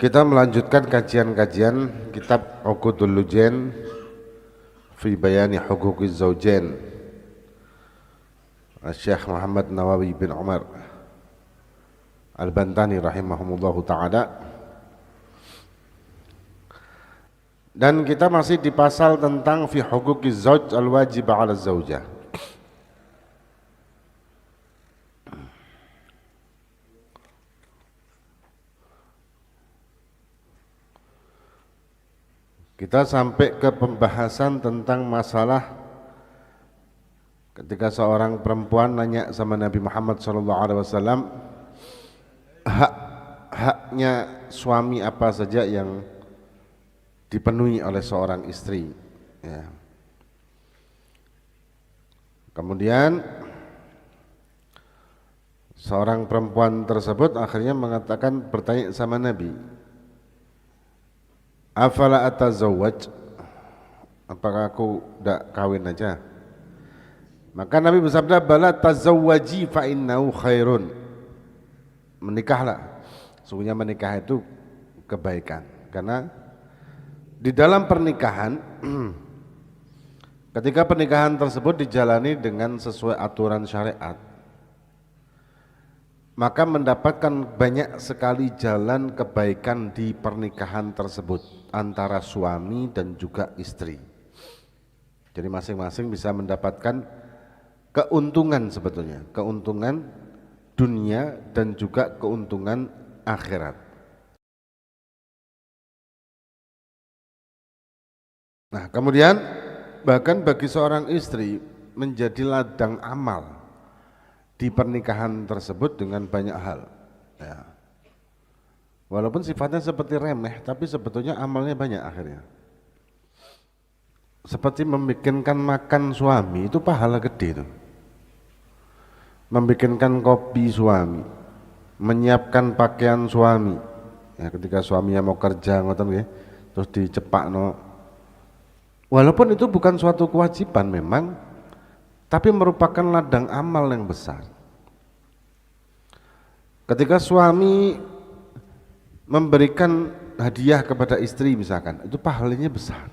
Kita melanjutkan kajian-kajian kitab Uqudul Lujain fi Bayani Huquqiz Zawjain Syekh Muhammad Nawawi bin Umar Al-Bantani rahimahumullahu ta'ala. Dan kita masih di pasal tentang fi huquqiz zawj al-wajib 'ala zaujah. Kita sampai ke pembahasan tentang masalah ketika seorang perempuan nanya sama Nabi Muhammad SAW, haknya suami apa saja yang dipenuhi oleh seorang istri, ya. Kemudian seorang perempuan tersebut akhirnya bertanya sama Nabi, afala atazawwaj, apakah aku tidak kawin aja? Maka Nabi bersabda, bala tazawwaji fa innahu khairun, menikahlah, sesungguhnya menikah itu kebaikan. Karena di dalam pernikahan ketika pernikahan tersebut dijalani dengan sesuai aturan syariat, maka mendapatkan banyak sekali jalan kebaikan di pernikahan tersebut antara suami dan juga istri. Jadi masing-masing bisa mendapatkan keuntungan, sebetulnya keuntungan dunia dan juga keuntungan akhirat. Nah, kemudian bahkan bagi seorang istri menjadi ladang amal di pernikahan tersebut dengan banyak hal, ya. Walaupun sifatnya seperti remeh, tapi sebetulnya amalnya banyak akhirnya. Seperti membikinkan makan suami, itu pahala gede itu. Membikinkan kopi suami, menyiapkan pakaian suami, ya, ketika suaminya mau kerja ngoten nggih, terus dicepakno. Walaupun itu bukan suatu kewajiban memang, tapi merupakan ladang amal yang besar. Ketika suami memberikan hadiah kepada istri misalkan, itu pahalanya besar.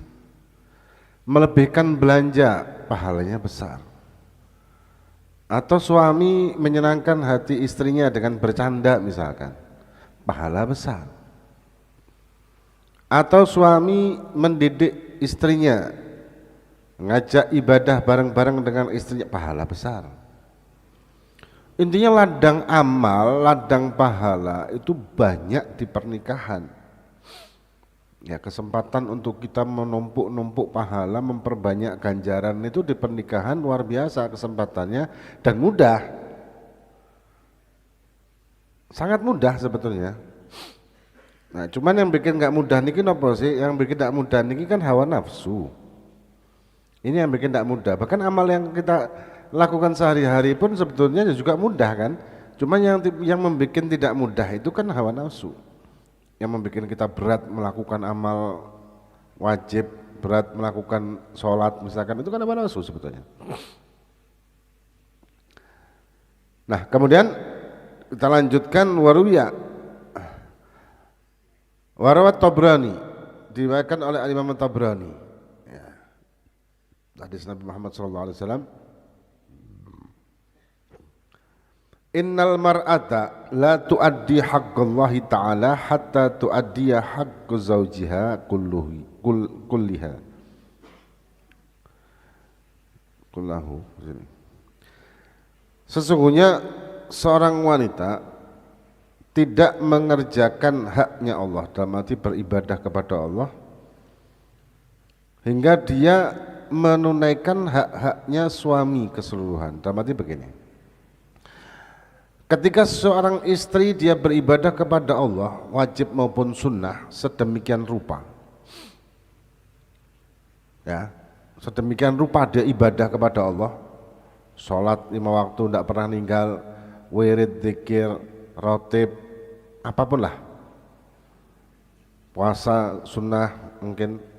Melebihkan belanja, pahalanya besar. Atau suami menyenangkan hati istrinya dengan bercanda misalkan, pahala besar. Atau suami mendidik istrinya, ngajak ibadah bareng-bareng dengan istrinya, pahala besar. Intinya ladang amal, ladang pahala itu banyak di pernikahan. Ya, kesempatan untuk kita menumpuk-numpuk pahala, memperbanyak ganjaran itu di pernikahan luar biasa kesempatannya dan mudah. Sangat mudah sebetulnya. Nah, cuman yang bikin nggak mudah niki apa sih? Yang bikin nggak mudah niki kan hawa nafsu. Ini yang bikin nggak mudah. Bahkan amal yang kita lakukan sehari-hari pun sebetulnya juga mudah kan. Cuman yang membuat tidak mudah itu kan hawa nafsu. Yang membuat kita berat melakukan amal wajib, berat melakukan sholat misalkan, itu kan hawa nafsu sebetulnya. Nah, kemudian kita lanjutkan Warawat Tabrani, diriwayatkan oleh Imam Tabrani, ya. Hadis Nabi Muhammad SAW, innal mar'ata la tuaddi haqqallahi ta'ala hatta tuaddiya haqqu zawjiha kullahu. Sesungguhnya seorang wanita tidak mengerjakan haknya Allah, dalam arti beribadah kepada Allah, hingga dia menunaikan hak-haknya suami keseluruhan. Dalam arti begini, ketika seorang istri dia beribadah kepada Allah, wajib maupun sunnah, sedemikian rupa, ya, sedemikian rupa dia ibadah kepada Allah, sholat 5 waktu tidak pernah ninggal, wirid, zikir, rotib, apapun lah, puasa sunnah mungkin.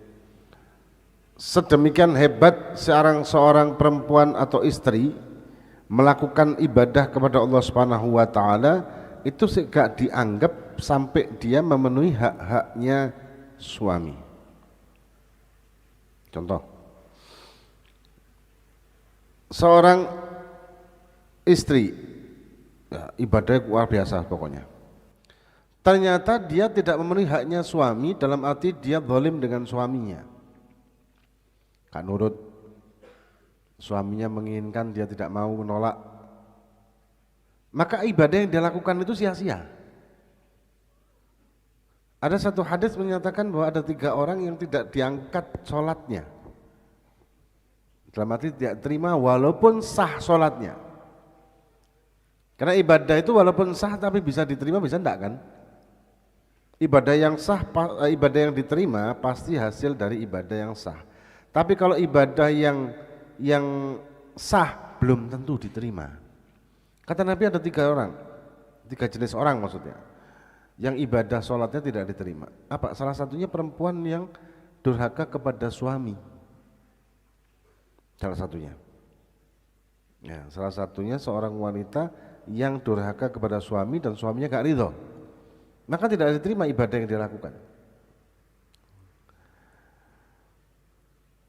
Sedemikian hebat seorang perempuan atau istri melakukan ibadah kepada Allah Subhanahu wa taala, itu gak dianggap sampai dia memenuhi hak-haknya suami. Contoh, seorang istri, ya, ibadahnya luar biasa pokoknya. Ternyata dia tidak memenuhi haknya suami, dalam arti dia zalim dengan suaminya. Gak nurut, suaminya menginginkan dia tidak mau, menolak. Maka ibadah yang dia lakukan itu sia-sia. Ada satu hadis menyatakan bahwa ada 3 orang yang tidak diangkat sholatnya. Dalam arti tidak terima walaupun sah sholatnya. Karena ibadah itu walaupun sah tapi bisa diterima, bisa enggak kan? Ibadah yang sah, ibadah yang diterima pasti hasil dari ibadah yang sah. Tapi kalau ibadah yang sah belum tentu diterima. Kata Nabi ada 3 orang, 3 jenis orang maksudnya, yang ibadah sholatnya tidak diterima. Apa? Salah satunya perempuan yang durhaka kepada suami. Salah satunya. Ya, salah satunya seorang wanita yang durhaka kepada suami dan suaminya gak ridho. Maka tidak diterima ibadah yang dia lakukan.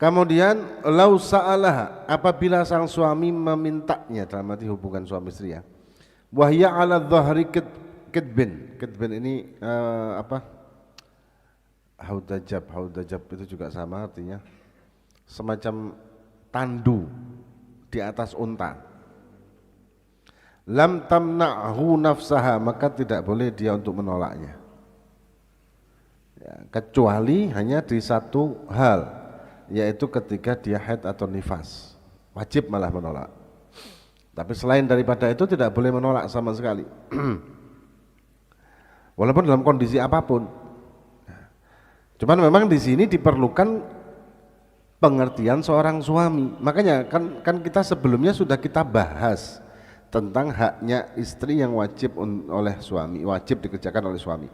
Kemudian lau sa'alah, apabila sang suami memintanya, dalam arti hubungan suami istri ya. Wahya ala dhahri kitbin. Kitbin ini haudajab itu juga sama artinya. Semacam tandu di atas unta. Lam tamna'hu nafsaha, maka tidak boleh dia untuk menolaknya ya, kecuali hanya di satu hal, yaitu ketika dia haid atau nifas, wajib malah menolak. Tapi selain daripada itu tidak boleh menolak sama sekali walaupun dalam kondisi apapun. Cuman memang di sini diperlukan pengertian seorang suami. Makanya kan kita sebelumnya sudah kita bahas tentang haknya istri yang wajib oleh suami, wajib dikerjakan oleh suami.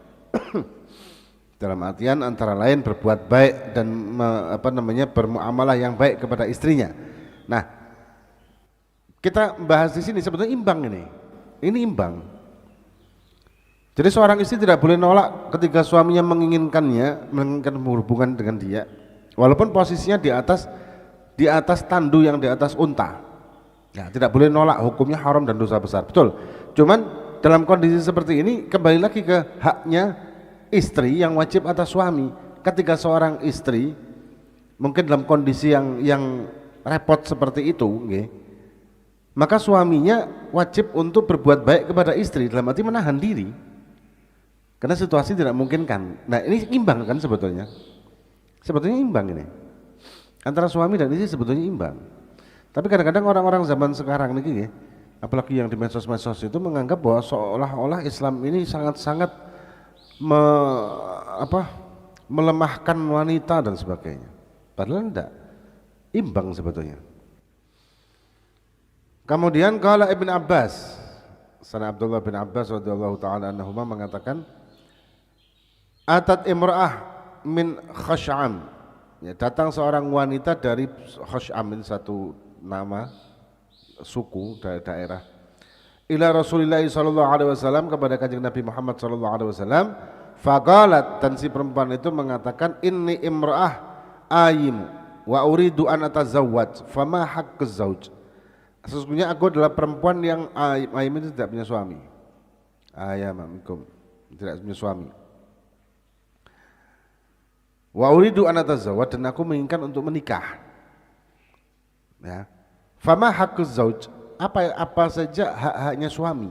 Dalam artian antara lain berbuat baik dan bermuamalah yang baik kepada istrinya. Nah, kita bahas di sini sebetulnya imbang ini. Ini imbang. Jadi seorang istri tidak boleh nolak ketika suaminya menginginkan hubungan dengan dia, walaupun posisinya di atas tandu yang di atas unta. Ya, tidak boleh nolak, hukumnya haram dan dosa besar. Betul. Cuman dalam kondisi seperti ini kembali lagi ke haknya istri yang wajib atas suami. Ketika seorang istri mungkin dalam kondisi yang repot seperti itu, maka suaminya wajib untuk berbuat baik kepada istri, dalam arti menahan diri. Karena situasi tidak memungkinkan. Nah, ini imbang kan sebetulnya. Sebetulnya imbang ini. Antara suami dan istri sebetulnya imbang. Tapi kadang-kadang orang-orang zaman sekarang ini, apalagi yang di medsos-medsos itu menganggap bahwa seolah-olah Islam ini sangat-sangat melemahkan wanita dan sebagainya. Padahal enggak, imbang sebetulnya. Kemudian qala Ibn Abbas, sana Abdullah bin Abbas radhiyallahu taala anhuma mengatakan, atat imra'ah min Khash'am, ya, datang seorang wanita dari Khash'am, ini satu nama suku dari daerah, ila Rasulillah sallallahu alaihi wasallam, kepada kanjeng Nabi Muhammad sallallahu alaihi wasallam. Faqalat, dan si perempuan itu mengatakan, inni imra'ah ayim wa uridu an atazawwaj fama haqquz zauj. Sesungguhnya aku adalah perempuan yang ayim itu tidak punya suami. Ayamakum, tidak punya suami. Wa uridu an atazawwaj, dan aku menginginkan untuk menikah. Ya. Fama haqquz zauj, apa saja hak-haknya suami.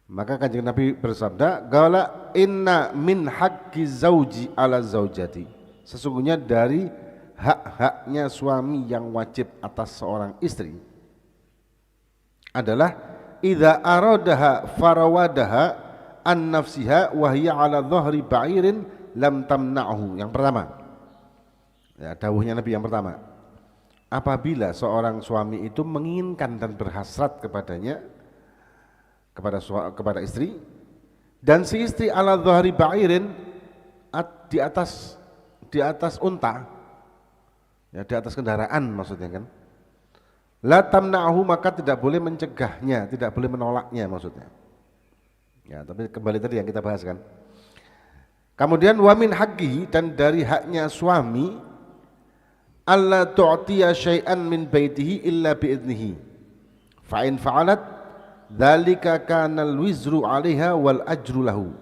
Maka kanjeng Nabi bersabda, qala inna min haqqi zauji ala zaujati, sesungguhnya dari hak-haknya suami yang wajib atas seorang istri adalah idza aradaha farawadaha an nafsiha wa hiya ala dhahri ba'irin lam tamna'hu. Yang pertama, ya, dawuhnya Nabi yang pertama, apabila seorang suami itu menginginkan dan berhasrat kepadanya, kepada istri, dan si istri ala dhahri ba'irin, di atas unta, ya, di atas kendaraan maksudnya kan, la tamna'hu, maka tidak boleh mencegahnya, tidak boleh menolaknya maksudnya. Ya, tapi kembali tadi yang kita bahas kan. Kemudian wa min haqqihi, dan dari haknya suami, alla tu'tiya syai'an min baitihi illa biidnihi. Fa in fa'alat dzalika kana al-wizru 'alaiha wal ajru lahu.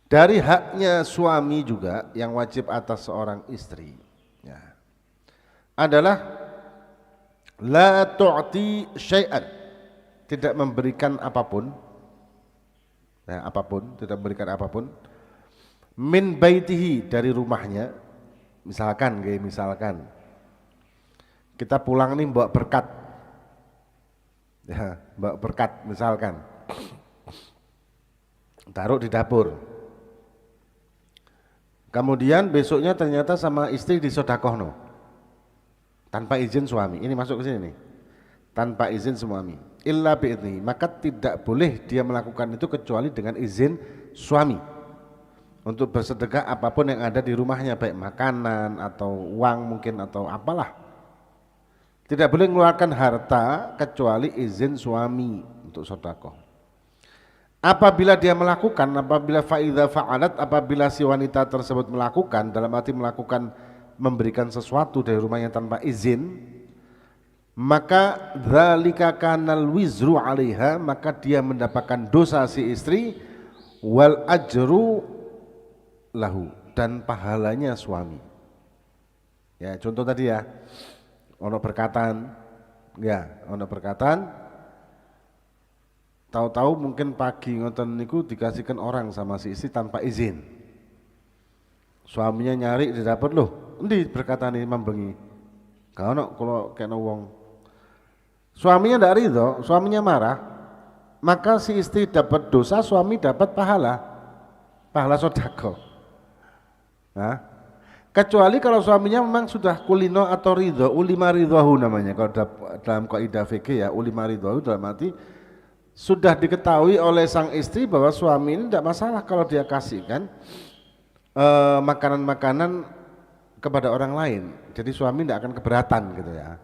Dari haknya suami juga yang wajib atas seorang istri, ya, adalah la tu'ti syai'an, tidak memberikan apapun, ya, tidak memberikan apapun, min baitihi, dari rumahnya. Misalkan kita pulang nih bawa berkat, ya, bawa berkat misalkan, taruh di dapur, kemudian besoknya ternyata sama istri disodakohno tanpa izin suami. Ini masuk ke sini nih, tanpa izin suami, illa bi'idni, maka tidak boleh dia melakukan itu kecuali dengan izin suami untuk bersedekah apapun yang ada di rumahnya, baik makanan atau uang mungkin atau apalah. Tidak boleh mengeluarkan harta kecuali izin suami untuk sedekah. Apabila dia melakukan, apabila faidha fa'alat, apabila si wanita tersebut melakukan, dalam arti melakukan memberikan sesuatu dari rumahnya tanpa izin, maka dzalika kanal wizru 'alaiha, maka dia mendapatkan dosa si istri, wal ajru lahu, dan pahalanya suami. Ya, contoh tadi ya, ono berkatan, tahu-tahu mungkin pagi ngoten niku dikasihkan orang sama si istri tanpa izin. Suaminya nyari di dapur, loh, endi berkatane membengi. Gak ono kalau kena wong. Suaminya ndak ridho, suaminya marah, maka si istri dapat dosa, suami dapat pahala sedekah. Nah, kecuali kalau suaminya memang sudah kulino atau ridho, ulima ridhohu namanya kalau dalam kaidah fikih ya, ulima ridhohu dalam arti sudah diketahui oleh sang istri bahwa suami ini tidak masalah kalau dia kasihkan makanan-makanan kepada orang lain, jadi suami tidak akan keberatan gitu ya,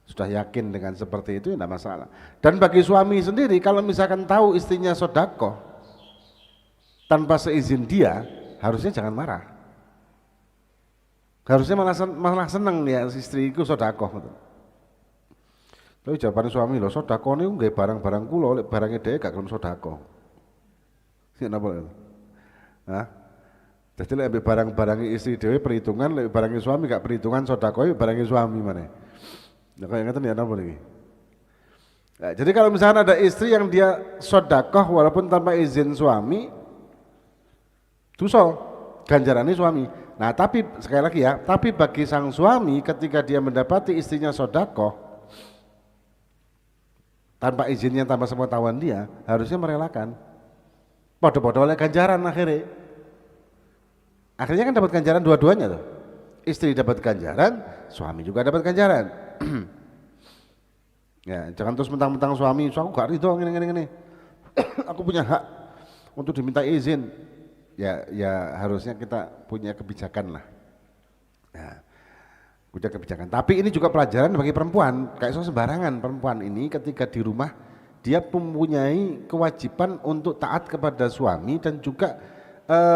sudah yakin dengan seperti itu tidak masalah. Dan bagi suami sendiri kalau misalkan tahu istrinya sedekah tanpa seizin dia, harusnya jangan marah, harusnya malah seneng ya istriku sedekah gitu. Tapi jawaban suami, loh sedekah niku nggih barang-barang kula, lek barange dhewe gak gelem sedekah. Sik napa lho? Hah? Dadi lek barang-barang istri dhewe perhitungan, lek barang suami gak perhitungan, sedekah barang suami maneh. Ya kaya ngeten ya napa niki? Nah, jadi kalau misalnya ada istri yang dia sedekah walaupun tanpa izin suami, dosa ganjarane suami. Nah, tapi sekali lagi ya, tapi bagi sang suami ketika dia mendapati istrinya sedekah tanpa izinnya, tanpa sepengetahuan dia, harusnya merelakan. Podo-podo oleh ganjaran akhirnya. Akhirnya kan dapat ganjaran dua-duanya tuh. Istri dapat ganjaran, suami juga dapat ganjaran. Ya, jangan terus mentang-mentang suami, aku gak ridho ngene. Aku punya hak untuk diminta izin. Ya harusnya kita punya kebijakan lah. Ya. Punya kebijakan. Tapi ini juga pelajaran bagi perempuan. Kayak sembarangan perempuan ini ketika di rumah dia mempunyai kewajiban untuk taat kepada suami dan juga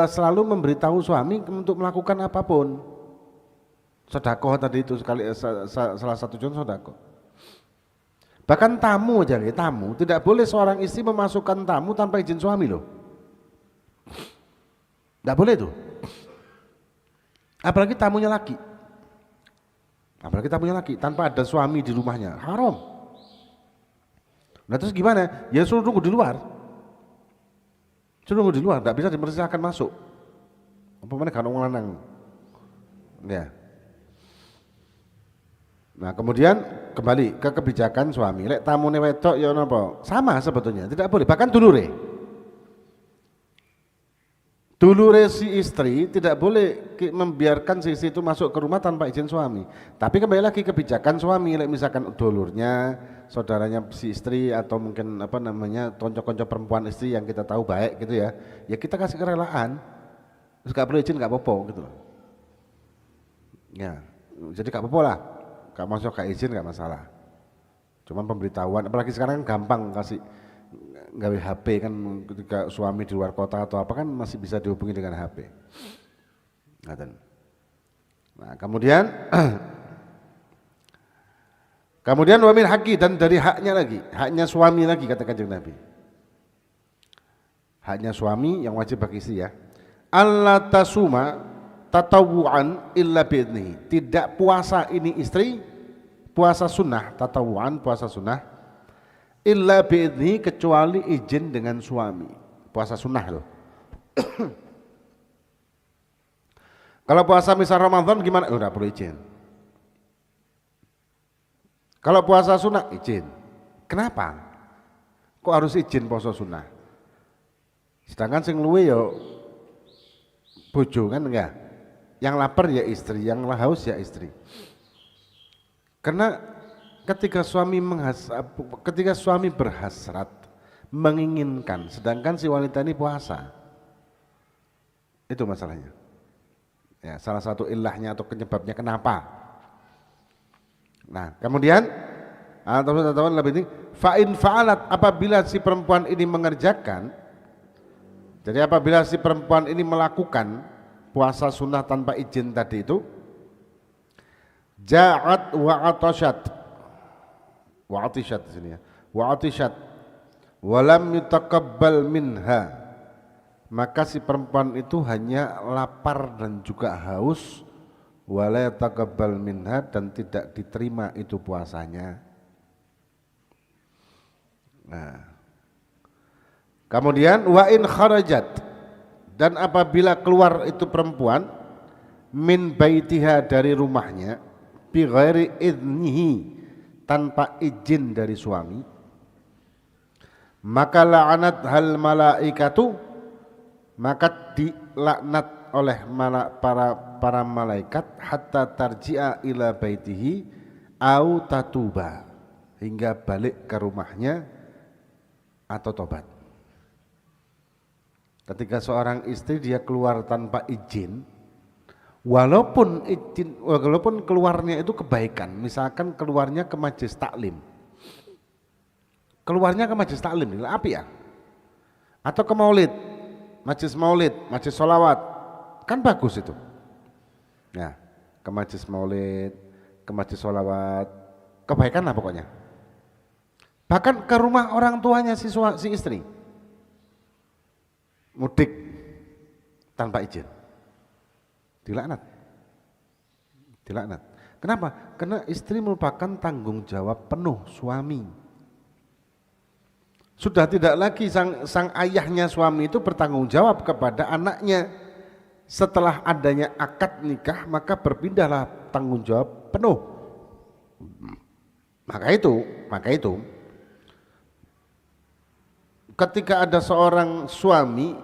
selalu memberitahu suami untuk melakukan apapun. Sedekah tadi itu salah satu contoh sedekah. Bahkan tamu aja, tamu tidak boleh seorang istri memasukkan tamu tanpa izin suami loh. Tidak boleh tuh. Apalagi tamunya laki. Tanpa ada suami di rumahnya, haram. Nah terus gimana? Ya suruh tunggu di luar. Tidak bisa dipersilakan masuk. Apa mana kan orang lanang. Ya. Nah kemudian kembali ke kebijakan suami. Lek tamune wedok ya napa? Sama sebetulnya, tidak boleh. Bahkan dulure si istri tidak boleh membiarkan si istri itu masuk ke rumah tanpa izin suami. Tapi kembali lagi kebijakan suami, misalkan dulurnya, saudaranya si istri atau mungkin apa namanya konco-konco perempuan istri yang kita tahu baik gitu ya, ya kita kasih kerelaan. Terus gak perlu izin gak apa-apa gitu loh. Ya, jadi gak apa-apa lah, gak masuk gak izin gak masalah. Cuman pemberitahuan, apalagi sekarang kan gampang kasih gawe HP kan, ketika suami di luar kota atau apa kan masih bisa dihubungi dengan HP. Nah, kemudian kemudian wa min haqqi, dan dari haknya lagi, haknya suami lagi kata Kanjeng Nabi. Haknya suami yang wajib bagi istri ya. Allah tasuma tatawuan illa bi'idnihi. Tidak puasa ini istri, puasa sunnah, tatawuan puasa sunnah, illa bi'idnihi, kecuali izin dengan suami. Puasa sunnah loh. Kalau puasa misal Ramadan gimana? Udah perlu izin. Kalau puasa sunnah izin. Kenapa? Kok harus izin puasa sunnah? Sedangkan sing luwe ya bojo kan enggak. Yang lapar ya istri, yang haus ya istri. Karena ketika suami berhasrat, menginginkan, sedangkan si wanita ini puasa. Itu masalahnya. Ya, salah satu ilahnya atau penyebabnya kenapa. Nah, kemudian teman-teman lebih ini fa'in fa'alat, apabila si perempuan ini mengerjakan, jadi apabila si perempuan ini melakukan puasa sunnah tanpa izin tadi itu, ja'at wa atashat di sini ya, wa atishat walam yutaqabbal minha, maka si perempuan itu hanya lapar dan juga haus, wala yataqabbal minha, dan tidak diterima itu puasanya. Nah, kemudian wa in kharajat, dan apabila keluar itu perempuan min baitiha, dari rumahnya, bi ghairi idnihi, tanpa izin dari suami, maka la'anat hal malaikatu, maka dilaknat oleh para malaikat, hatta tarji'a ila baitihi au tatuba, hingga balik ke rumahnya atau tobat. Ketika seorang istri dia keluar tanpa izin, walaupun keluarnya itu kebaikan, misalkan keluarnya ke majelis taklim, api ya, atau ke maulid, majelis sholawat, kan bagus itu. Ya, ke majelis maulid, ke majelis sholawat, kebaikan lah pokoknya. Bahkan ke rumah orang tuanya si istri, mudik tanpa izin, dilaknat. Kenapa? Karena istri merupakan tanggung jawab penuh suami. Sudah tidak lagi sang ayahnya suami itu bertanggung jawab kepada anaknya. Setelah adanya akad nikah, maka berpindahlah tanggung jawab penuh. Maka itu ketika ada seorang suami,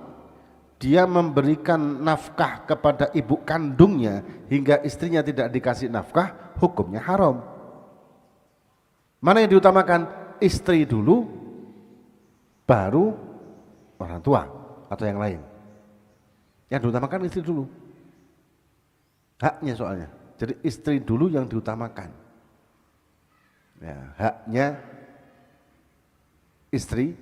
dia memberikan nafkah kepada ibu kandungnya hingga istrinya tidak dikasih nafkah, hukumnya haram. Mana yang diutamakan? Istri dulu, baru orang tua atau yang lain. Yang diutamakan istri dulu, haknya soalnya. Jadi istri dulu yang diutamakan ya, haknya istri,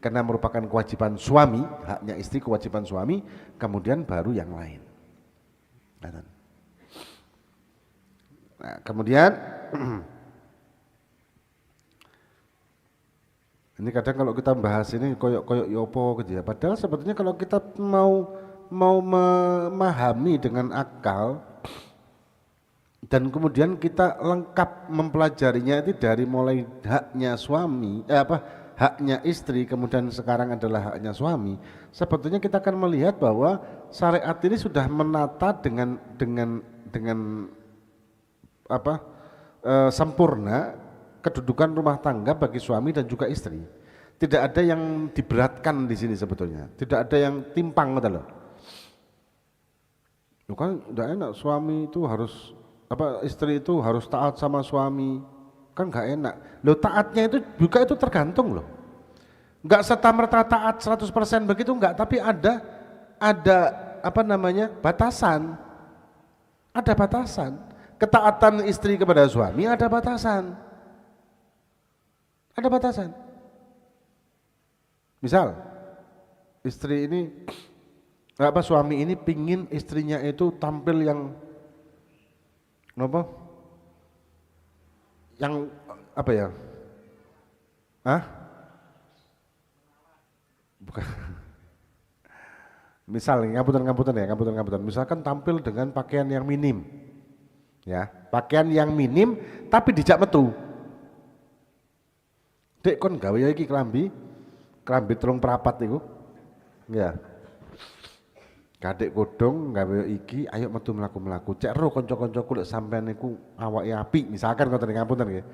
karena merupakan kewajiban suami, haknya istri, kewajiban suami, kemudian baru yang lain. Nah, kemudian ini kadang kalau kita bahas ini koyok yopo gitu ya. Padahal sebetulnya kalau kita mau memahami dengan akal dan kemudian kita lengkap mempelajarinya itu dari mulai haknya suami, haknya istri, kemudian sekarang adalah haknya suami. Sebetulnya kita akan melihat bahwa syariat ini sudah menata dengan sempurna kedudukan rumah tangga bagi suami dan juga istri. Tidak ada yang diberatkan di sini sebetulnya. Tidak ada yang timpang, betul. Kan enggak enak suami itu harus istri itu harus taat sama suami. Kan enggak enak. Loh, taatnya itu juga itu tergantung loh. Enggak serta-merta taat 100% begitu enggak, tapi ada batasan. Ada batasan. Ketaatan istri kepada suami ada batasan. Ada batasan. Misal istri ini suami ini pingin istrinya itu tampil yang apa? Yang apa ya? Hah? Bukan. Misal ngapunten. Misalkan tampil dengan pakaian yang minim. Ya, pakaian yang minim tapi dijak metu. Dek kon gawe iki klambi telung perapat iku. Ya. Kadek kodong gawe iki ayo metu mlaku-mlaku. Cek ro kanca-kancaku lek sampean niku awake apik, misalkan ngoten ngapunten nggih.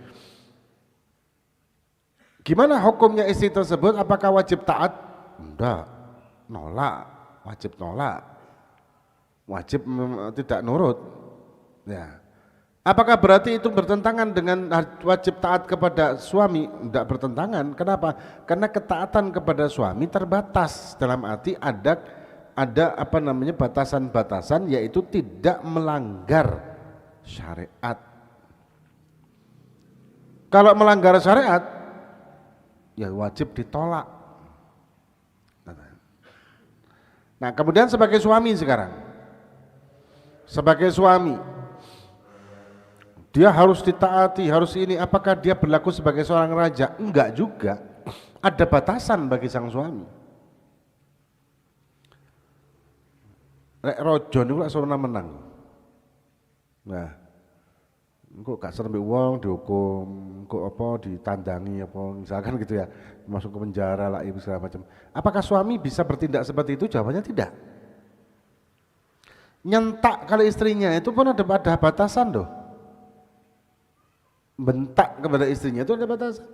Gimana hukumnya istri tersebut? Apakah wajib taat? Enggak. Nolak, wajib nolak. Wajib tidak nurut. Ya. Apakah berarti itu bertentangan dengan wajib taat kepada suami? Tidak bertentangan. Kenapa? Karena ketaatan kepada suami terbatas. Dalam arti ada batasan-batasan, yaitu tidak melanggar syariat. Kalau melanggar syariat, ya wajib ditolak. Nah, kemudian sebagai suami sekarang, sebagai suami, dia harus ditaati, harus ini. Apakah dia berlaku sebagai seorang raja? Enggak juga. Ada batasan bagi sang suami. Lek rojo niku lak sorona menang. Nah, kok gak serem wong dihukum, kok apa ditandangi apa misalkan gitu ya, masuk ke penjara lah ibu segala macam. Apakah suami bisa bertindak seperti itu? Jawabannya tidak. Nyentak kali istrinya itu pun ada batasan loh. Bentak kepada istrinya itu ada batasan.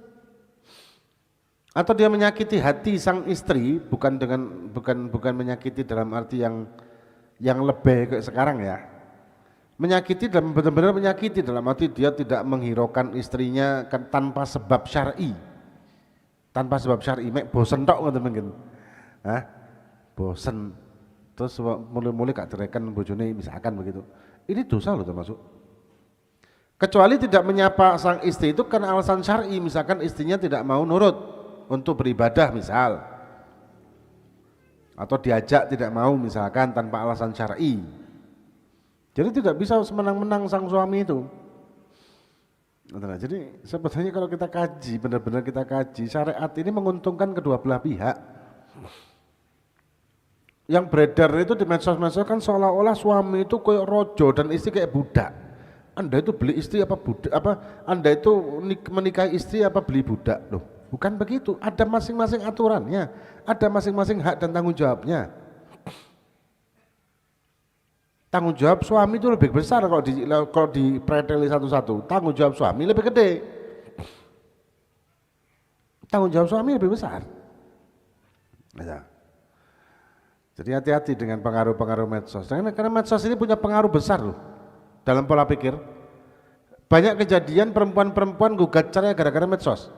Atau dia menyakiti hati sang istri, bukan menyakiti dalam arti yang lebih kayak sekarang ya. Menyakiti dalam benar-benar menyakiti dalam arti dia tidak menghiraukan istrinya tanpa sebab syar'i. Tanpa sebab syar'i, mek bosen tok ngoten mungkin. Hah? Bosen. Terus mulai-mulai gak cerekan bojone misalkan begitu. Ini dosa loh termasuk. Kecuali tidak menyapa sang istri itu karena alasan syar'i, misalkan istrinya tidak mau nurut untuk beribadah misal, atau diajak tidak mau misalkan tanpa alasan syar'i. Jadi tidak bisa semenang-menang sang suami itu. Nah, jadi sebetulnya kalau kita kaji, benar-benar kita kaji, syariat ini menguntungkan kedua belah pihak. Yang beredar itu di medsos-medsos kan seolah-olah suami itu kayak rojo dan istri kayak budak. Anda itu beli istri apa budak, Anda itu menikahi istri apa beli budak? Loh, bukan begitu. Ada masing-masing aturannya, ada masing-masing hak dan tanggung jawabnya. Tanggung jawab suami itu lebih besar kalau dipreteli satu-satu. Tanggung jawab suami lebih gede. Tanggung jawab suami lebih besar. Ya. Jadi hati-hati dengan pengaruh-pengaruh medsos. Karena medsos ini punya pengaruh besar loh dalam pola pikir. Banyak kejadian perempuan-perempuan gugat cerai gara-gara medsos.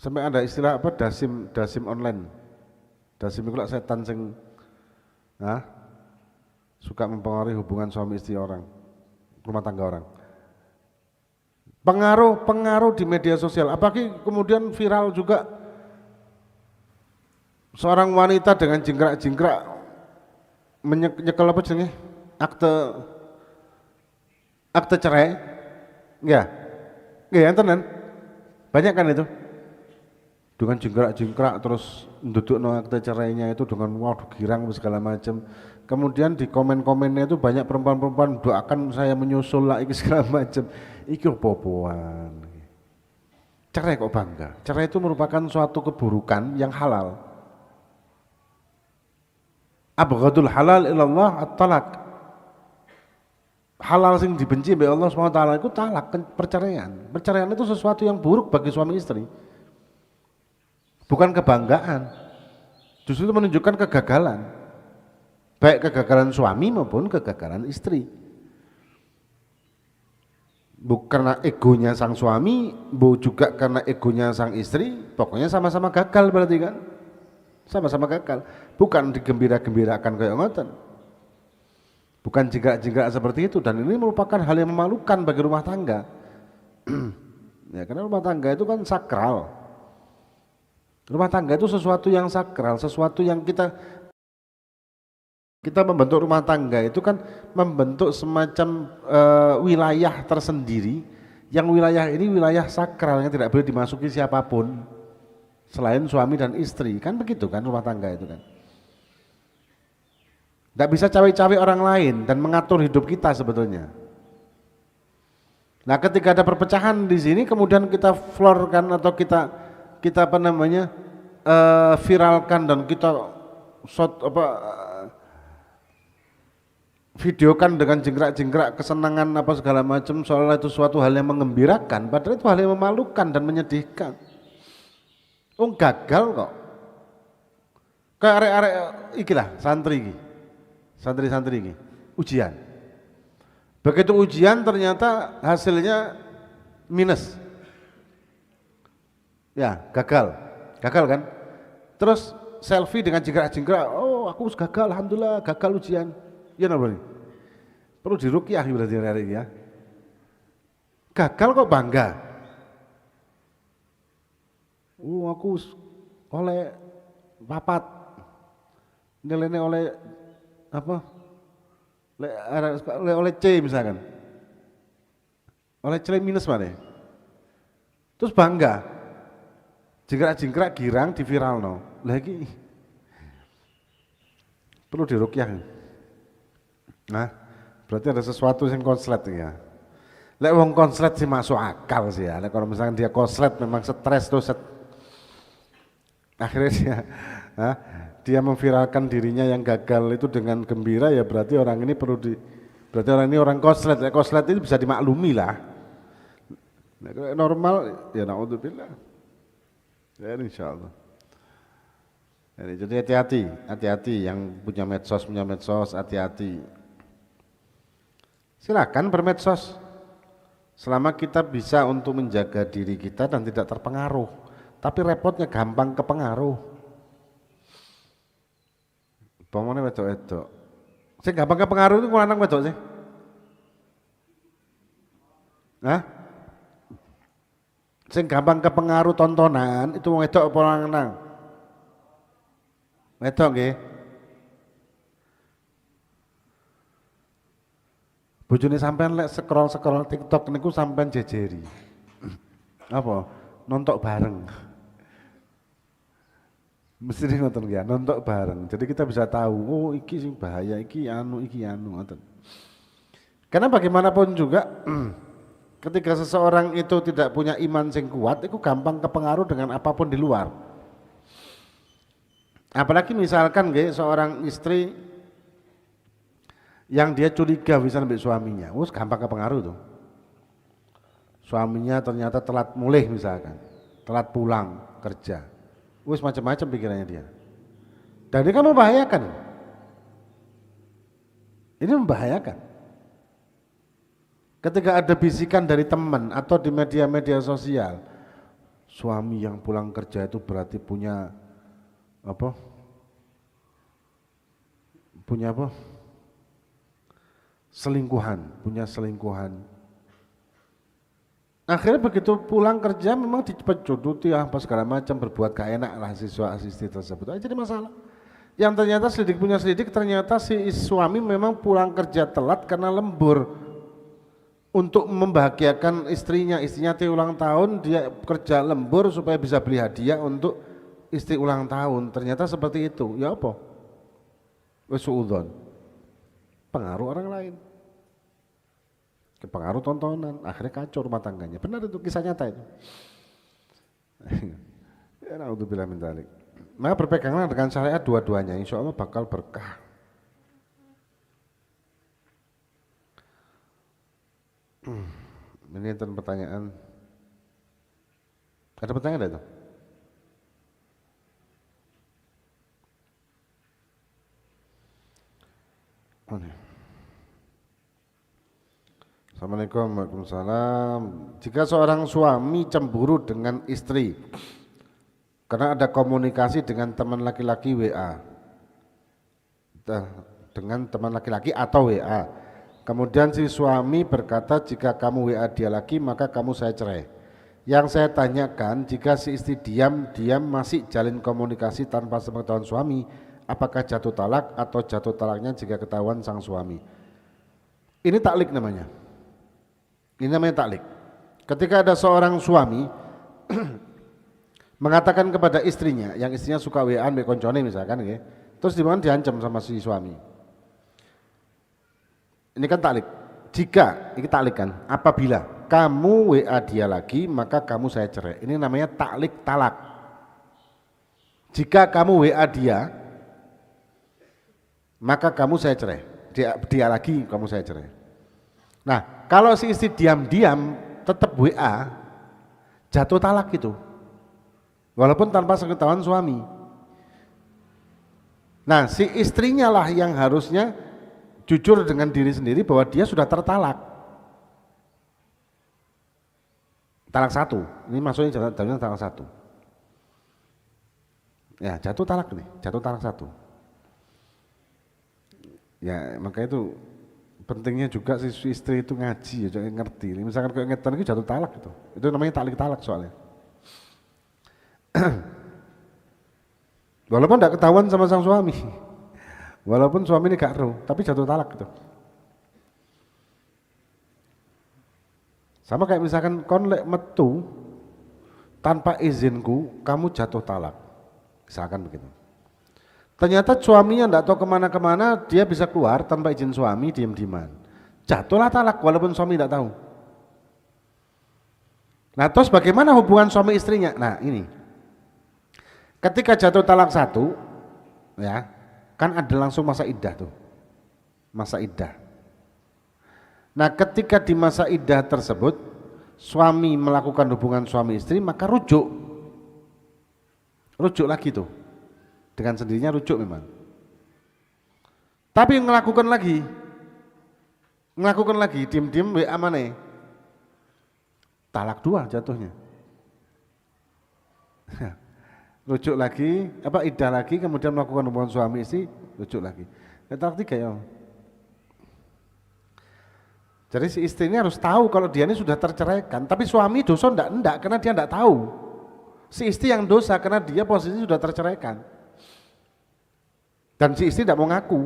Sampai ada istilah apa dasim online. Dasim itu setan sing suka mempengaruhi hubungan suami istri orang, rumah tangga orang. Pengaruh di media sosial. Apalagi kemudian viral juga seorang wanita dengan jingkrak-jingkrak menyekel apa jenenge? Akte cerai. Ya. Ya, enten. Banyak kan itu. Dengan jingkrak-jingkrak terus ndudukno akte cerainya itu dengan waduh girang segala macam. Kemudian di komen-komennya itu banyak perempuan-perempuan doakan saya menyusul lah iki segala macam. Iki opo-opoan. Cerai kok bangga. Cerai itu merupakan suatu keburukan yang halal. Abghadul halal ilallah at-talaq. Halal sing dibenci oleh Allah SWT itu talak, perceraian. Perceraian itu sesuatu yang buruk bagi suami istri. Bukan kebanggaan. Justru itu menunjukkan kegagalan. Baik kegagalan suami maupun kegagalan istri. Bukan karena egonya sang suami, juga karena egonya sang istri, pokoknya sama-sama gagal berarti kan? Sama-sama gagal. Bukan digembira-gembirakan kayak ngoten. Bukan jingkrak-jingkrak seperti itu, dan ini merupakan hal yang memalukan bagi rumah tangga. Ya, karena rumah tangga itu kan sakral. Rumah tangga itu sesuatu yang sakral, sesuatu yang kita membentuk rumah tangga itu kan membentuk semacam wilayah tersendiri, yang wilayah ini wilayah sakral yang tidak boleh dimasuki siapapun selain suami dan istri, kan begitu kan rumah tangga itu kan. Tidak bisa cawe-cawe orang lain dan mengatur hidup kita sebetulnya. Nah, ketika ada perpecahan di sini, kemudian kita florkan atau kita apa namanya viralkan dan kita videokan dengan jengkrak-jengkrak kesenangan apa segala macam, seolah itu suatu hal yang mengembirakan, padahal itu hal yang memalukan dan menyedihkan. Gagal kok. Kayak arek-arek iki lah, santri-santri iki, ujian. Begitu ujian ternyata hasilnya minus. Ya, gagal kan? Terus selfie dengan jengkrak-jengkrak, oh aku gagal, alhamdulillah gagal ujian. Ya napa nih? Perlu diruqyah berarti hari ya. Gagal kok bangga. Aku oleh papat. Nilainya oleh apa? Oleh C misalkan. Oleh C minus mana? Terus bangga. Jengkrak-jengkrak girang di viral no. Lagi perlu diruqyah. Nah, berarti ada sesuatu yang konslet ya. Lek wong konslet sih masuk akal sih ya. Lek kalau misalkan dia konslet memang stres tuh akhirnya dia memviralkan dirinya yang gagal itu dengan gembira, ya berarti orang ini berarti orang ini orang konslet. Lek konslet itu bisa dimaklumi lah. Lek normal ya naudzubillah. Ya insyaallah. Jadi hati-hati yang punya medsos, hati-hati. Silakan bermedsos selama kita bisa untuk menjaga diri kita dan tidak terpengaruh. Tapi repotnya gampang kepengaruh. Pemone wedok-wedok. Sing gampang kepengaruh itu lanang wedok sih. Sing gampang kepengaruh tontonan itu wong wedok apa lanang? Wedok nggih. Bojone sampean lek scroll TikTok niku sampean jejeri. Apa? Nontok bareng. Mesti ngoten ya, nontok bareng. Jadi kita bisa tahu, oh iki sing bahaya, iki anu ngoten. Karena bagaimanapun juga ketika seseorang itu tidak punya iman sing kuat, itu gampang kepengaruh dengan apapun di luar. Apalagi misalkan seorang istri yang dia curiga bisa ambil suaminya, gampang kepengaruh tuh. Suaminya ternyata telat mulih misalkan, telat pulang kerja, macam-macam pikirannya dia. Dan ini kan membahayakan. Ini membahayakan. Ketika ada bisikan dari teman atau di media-media sosial, suami yang pulang kerja itu berarti punya apa? Punya selingkuhan. Akhirnya begitu pulang kerja memang dipecututi apa segala macam, berbuat gak enak lah siswa asisten tersebut. Jadi masalah. Yang ternyata selidik ternyata si suami memang pulang kerja telat karena lembur untuk membahagiakan istrinya ulang tahun, dia kerja lembur supaya bisa beli hadiah untuk istri ulang tahun. Ternyata seperti itu. Ya apa? Suudzon. Pengaruh orang lain. Pengaruh tontonan, akhirnya kacau rumah tangganya. Benar itu kisah nyata itu. Ya naudzubillah min dzalik. Maka berpeganglah dengan syariat dua-duanya, insya Allah bakal berkah. Ini pertanyaan. Ada pertanyaan ada itu? Oh, nih. Assalamualaikum warahmatullahi wabarakatuh. Jika seorang suami cemburu dengan istri karena ada komunikasi dengan teman laki-laki WA, dengan teman laki-laki atau WA, kemudian si suami berkata jika kamu WA dia lagi maka kamu saya cerai. Yang saya tanyakan, jika si istri diam-diam masih jalin komunikasi tanpa sepengetahuan suami, apakah jatuh talak atau jatuh talaknya jika ketahuan sang suami? Ini taklik namanya. Ini namanya taklik. Ketika ada seorang suami mengatakan kepada istrinya, yang istrinya suka WA-an mbek koncone misalkan ya, terus diancam sama si suami. Ini kan taklik. Jika, ini taklik kan, apabila kamu WA dia lagi, maka kamu saya cerai. Ini namanya taklik talak. Jika kamu WA dia, maka kamu saya cerai. Dia lagi, kamu saya cerai. Nah, kalau si istri diam-diam tetap WA, jatuh talak itu. Walaupun tanpa sepengetahuan suami. Nah, si istrinya lah yang harusnya jujur dengan diri sendiri bahwa dia sudah tertalak. Talak satu, ini maksudnya jatuhnya talak satu. Ya, jatuh talak nih, jatuh talak satu. Ya, makanya itu pentingnya juga si istri itu ngaji, ya, jangan ngerti. Misalkan kayak ngetan itu jatuh talak itu. Itu namanya taklik talak soalnya. Walaupun tidak ketahuan sama sang suami. Walaupun suami ini gak tahu, tapi jatuh talak gitu. Sama kayak misalkan konlek metu tanpa izinku, kamu jatuh talak. Misalkan begitu. Ternyata suaminya tidak tahu kemana-kemana, dia bisa keluar tanpa izin suami, diam-diaman. Jatuhlah talak walaupun suami tidak tahu. Nah terus bagaimana hubungan suami istrinya? Nah ini, ketika jatuh talak satu, ya kan ada langsung masa iddah tuh, masa iddah. Nah ketika di masa iddah tersebut suami melakukan hubungan suami istri, maka rujuk lagi tuh, dengan sendirinya rujuk memang. Tapi melakukan lagi diem-diem WA mana? Talak dua jatuhnya. Rujuk lagi, iddah lagi, kemudian melakukan hubungan suami istri, rujuk lagi. Talak tiga ya. Jadi si istri ini harus tahu kalau dia ini sudah terceraikan, tapi suami dosa enggak karena dia enggak tahu. Si istri yang dosa karena dia posisi sudah terceraikan. Dan si istri enggak mau ngaku.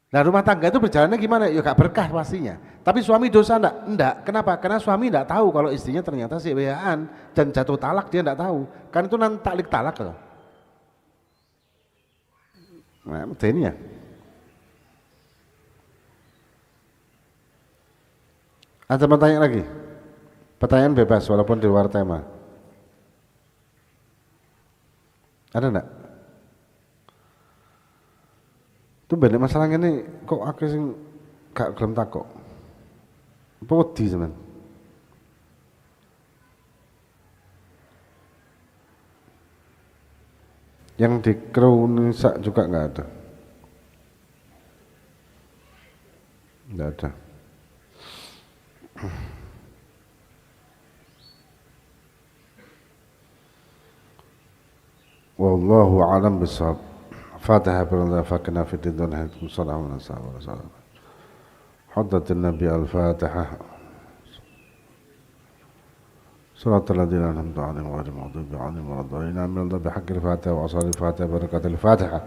Nah rumah tangga itu berjalannya gimana? Ya gak berkah pastinya. Tapi suami dosa enggak. Kenapa? Karena suami enggak tahu kalau istrinya ternyata si WA-an dan jatuh talak, dia enggak tahu. Kan itu nanti taklik talak loh. Nah, ini ya. Ada pertanyaan lagi? Pertanyaan bebas walaupun di luar tema. Ada enggak? Itu bener masalahnya ini kok aku sing gak gelem takok. Apa wedi sampean? Yang di Krunisa juga enggak ada. Enggak ada. Wallahu a'lam bishawab. Fatihah beranda fakna fi dunya hakum sallallahu alaihi wasallam. Haddat an-nabi al-Fatihah. Suratul ladzina an'amta 'alaihim ghairil maghdubi 'alaihim waladdallin. Amin. Bihaqi al-Fatihah wa asali al-Fatihah barakatul Fatihah.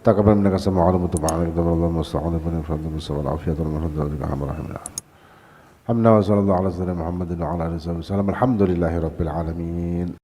Taqabbal minna sam'a wa tub 'alaina Allahu musta'an bi fadlika wal 'afiyati wal rahmati wal rahmah. Hamna wa sallallahu ala sayyidina Muhammadin wa ala alihi wa sallam. Alhamdulillahi rabbil alamin.